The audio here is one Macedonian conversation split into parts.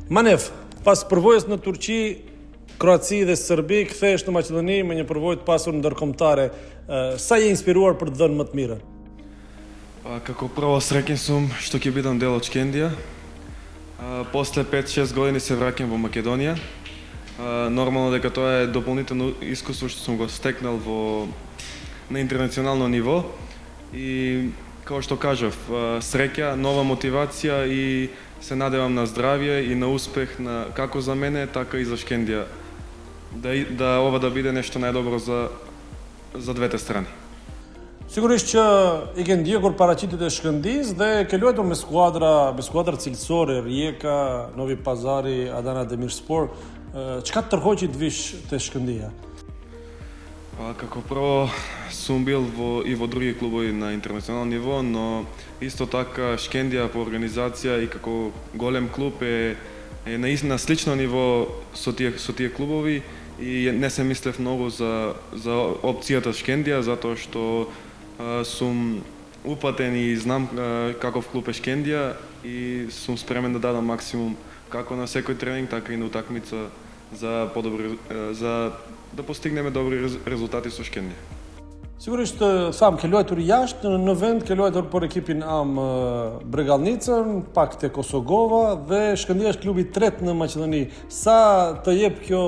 Манев, pas përvojës në Turqi, Kroaci dhe Serbi, kthehesh në Maqedoni me një përvojë të pasur ndërkombëtare. Sa je inspiruar për të dhënë më të mirën? Како прво среќен сум што ќе бидам дел од Шкендија. После 5-6 години се враќам во Македонија. Нормално дека тоа е дополнително искуство што сум го стекнал на интернационално ниво и како што кажав, среќа, нова мотивација и се надевам на здравје и на успех како за мене, така и за Шкендија. Да ова да биде нешто најдобро за двете страни. Sigurisht që I ke ndjekur paraqitjet e Shkëndijës dhe ke luajtur me skuadra cilësore, Rijeka, Novi Pazari, Adana Demirspor. Çka të tërhoj që të vish te Shkëndija? Како прво сум бил и во други клубови на интернационално ниво, но исто така Шкендија по организација и како голем клуб е на слично ниво со тие клубови и не се мислев многу за опцијата Шкендија, затоа што сум упатен и знам каков клуб е Шкендија и сум спремен да дадам максимум како на секој тренинг, така и на утакмица за да постигнеме добри резултати со Шкендија. Sigurisht, tham, ke luajtur jashtë, në vend ke luajtur për ekipin AM Bregalnicën, pak te Kosogova dhe Shkëndija është klubi i tretë në Maqedoni. Sa të jep kjo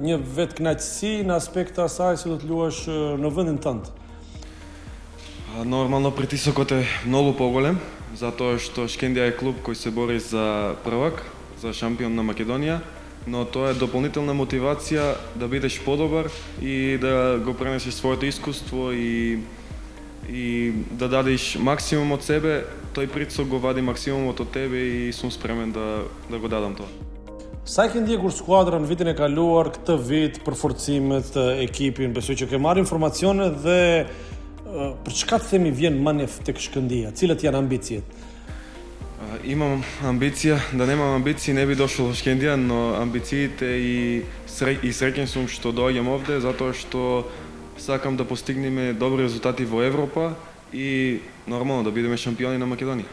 një vetkënaqësi në aspekta asaj se do të luash në vendin tënd? Нормално притисокот е многу поголем, затоа што Шкендија е клуб кој се бори за првак, за шампион на Македонија, но тоа е дополнителна мотивација да бидеш подобар и да го пренесеш своето искуство и да дадеш максимум од себе. Тој притисок го вади максимумот од тебе и сум спремен да го дадам тоа. Sa ke ndjekur skuadrën vitin e kaluar, këtë vit, përforcimet, ekipin, besoj që ke marrë informacione dhe për çka të themi vjen Manef tek Shkëndija? Cilat janë ambicijet? Имам амбиција, да немам амбиции не би дошол во Шкендија, но амбициите и среќен сум што доаѓам овде, затоа што сакам да постигнеме добри резултати во Европа и нормално да бидеме шампиони на Македонија.